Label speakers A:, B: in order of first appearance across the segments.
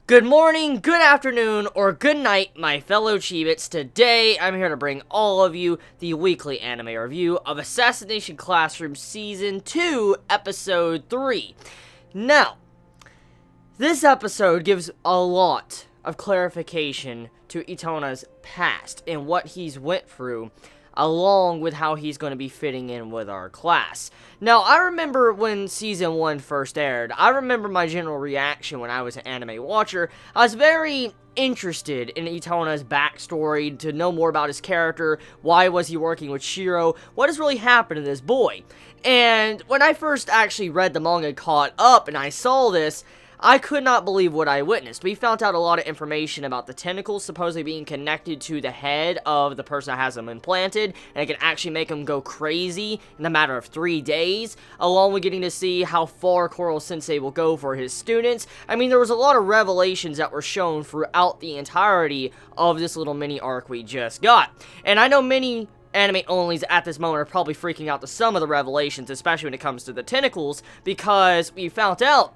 A: Good morning, good afternoon, or good night, my fellow Chibits. Today, I'm here to bring all of you the weekly anime review of Assassination Classroom Season 2, Episode 3. Now, this episode gives a lot of clarification to Itona's past and what he's went through, along with how he's going to be fitting in with our class. Now, I remember when Season 1 first aired, I remember my general reaction when I was an anime watcher. I was very interested in Itona's backstory, to know more about his character, why was he working with Shiro, what has really happened to this boy. And when I first actually read the manga, caught up, and I saw this, I could not believe what I witnessed. We found out a lot of information about the tentacles supposedly being connected to the head of the person that has them implanted, and it can actually make them go crazy in a matter of 3 days, along with getting to see how far Koro Sensei will go for his students. I mean, there was a lot of revelations that were shown throughout the entirety of this little mini arc we just got. And I know many anime-onlys at this moment are probably freaking out to some of the revelations, especially when it comes to the tentacles, because we found out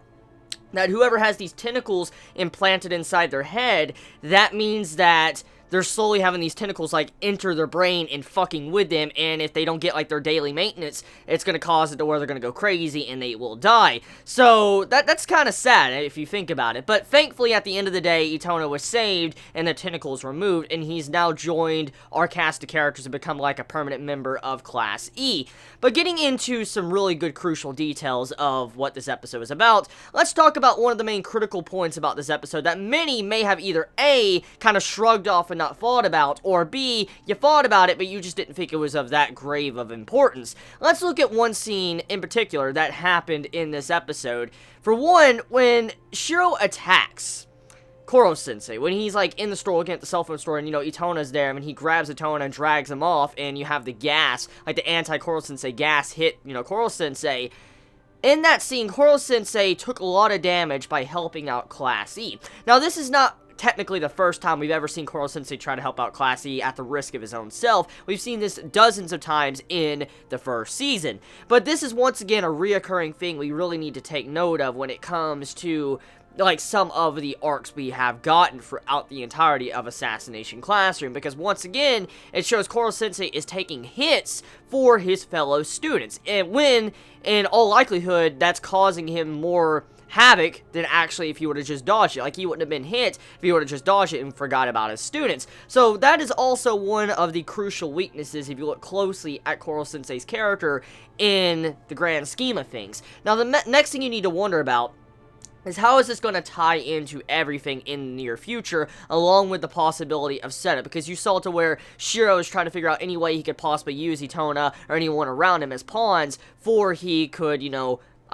A: that whoever has these tentacles implanted inside their head, that means that they're slowly having these tentacles, like, enter their brain and fucking with them, and if they don't get, like, their daily maintenance, it's gonna cause it to where they're gonna go crazy and they will die. So, that's kind of sad, if you think about it. But thankfully, at the end of the day, Itona was saved, and the tentacles removed, and he's now joined our cast of characters and become, like, a permanent member of Class E. But getting into some really good, crucial details of what this episode is about, let's talk about one of the main critical points about this episode that many may have either A, kind of shrugged off and not thought about, or B, you thought about it, but you just didn't think it was of that grave of importance. Let's look at one scene in particular that happened in this episode. For one, when Shiro attacks Koro Sensei, when he's like in the store looking at the cell phone store, and Itona's there, I mean, he grabs Itona and drags him off, and you have the gas, like the anti-Koro Sensei gas hit, Koro Sensei. In that scene, Koro Sensei took a lot of damage by helping out Class E. Now, this is not technically the first time we've ever seen Koro Sensei try to help out Class E at the risk of his own self. We've seen this dozens of times in the first season. But this is once again a reoccurring thing we really need to take note of when it comes to, like, some of the arcs we have gotten throughout the entirety of Assassination Classroom, because once again, it shows Koro Sensei is taking hits for his fellow students, and when, in all likelihood, that's causing him more havoc than actually if he would have just dodged it. Like, he wouldn't have been hit if he would have just dodged it and forgot about his students. So that is also one of the crucial weaknesses if you look closely at Koro Sensei's character in the grand scheme of things. Now, the next thing you need to wonder about is how is this going to tie into everything in the near future, along with the possibility of setup, because you saw to where Shiro is trying to figure out any way he could possibly use Itona or anyone around him as pawns for he could,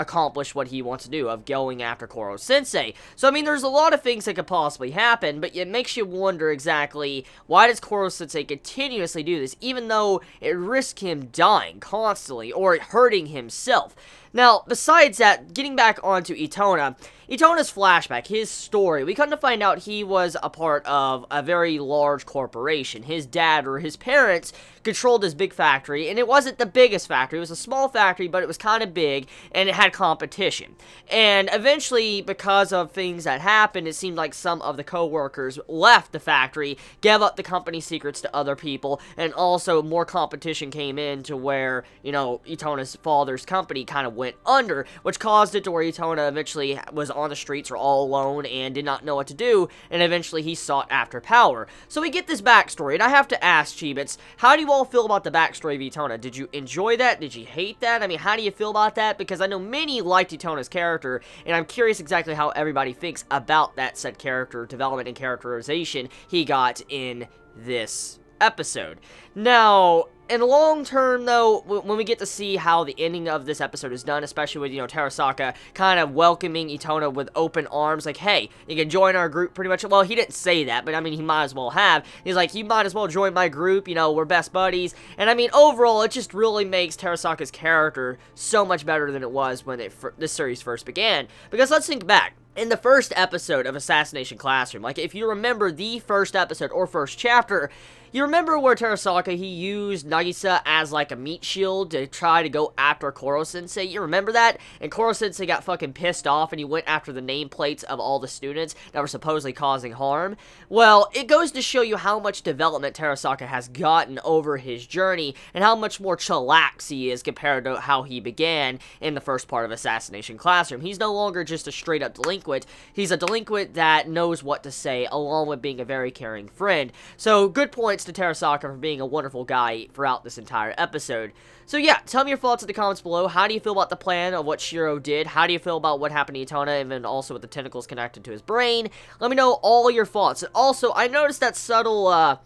A: accomplish what he wants to do of going after Koro Sensei. So, I mean, there's a lot of things that could possibly happen, but it makes you wonder exactly why does Koro Sensei continuously do this, even though it risks him dying constantly or hurting himself. Now, besides that, getting back onto Itona's flashback, his story, we come to find out he was a part of a very large corporation. His dad, or his parents, controlled this big factory, and it wasn't the biggest factory. It was a small factory, but it was kind of big, and it had competition. And eventually, because of things that happened, it seemed like some of the co-workers left the factory, gave up the company secrets to other people, and also more competition came in to where, Itona's father's company kind of went under, which caused it to where Itona eventually was on the streets or all alone and did not know what to do, and eventually he sought after power. So we get this backstory, and I have to ask, Chibits, how do you all feel about the backstory of Itona? Did you enjoy that? Did you hate that? I mean, how do you feel about that? Because I know many liked Itona's character, and I'm curious exactly how everybody thinks about that said character development and characterization he got in this episode. Now, in the long term, though, when we get to see how the ending of this episode is done, especially with, Terasaka kind of welcoming Itona with open arms, like, hey, you can join our group, pretty much. Well, he didn't say that, but, I mean, he might as well have. He's like, you might as well join my group, we're best buddies. And, I mean, overall, it just really makes Terasaka's character so much better than it was when this series first began. Because let's think back. In the first episode of Assassination Classroom, like, if you remember the first episode or first chapter, You remember where Terasaka, he used Nagisa as like a meat shield to try to go after Koro-sensei? You remember that? And Koro-sensei got fucking pissed off and he went after the nameplates of all the students that were supposedly causing harm. Well, it goes to show you how much development Terasaka has gotten over his journey and how much more chillax he is compared to how he began in the first part of Assassination Classroom. He's no longer just a straight up delinquent. He's a delinquent that knows what to say, along with being a very caring friend. So, good points to Terasaka for being a wonderful guy throughout this entire episode. So yeah, tell me your thoughts in the comments below. How do you feel about the plan of what Shiro did? How do you feel about what happened to Itona, and then also with the tentacles connected to his brain? Let me know all your thoughts. And also, I noticed that subtle,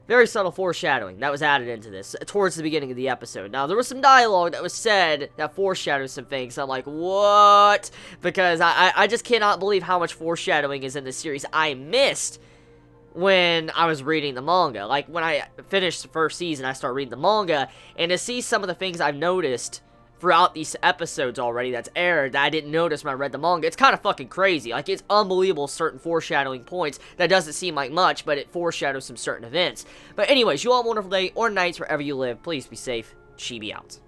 A: very subtle foreshadowing that was added into this towards the beginning of the episode. Now, there was some dialogue that was said that foreshadows some things. I'm like, what? Because I just cannot believe how much foreshadowing is in this series. I missed when I was reading the manga. Like, when I finished the first season, I started reading the manga, and to see some of the things I've noticed throughout these episodes already that's aired that I didn't notice when I read the manga, it's kind of fucking crazy. Like, it's unbelievable certain foreshadowing points that doesn't seem like much, but it foreshadows some certain events. But anyways, you all have a wonderful day or nights wherever you live. Please be safe. Chibi out.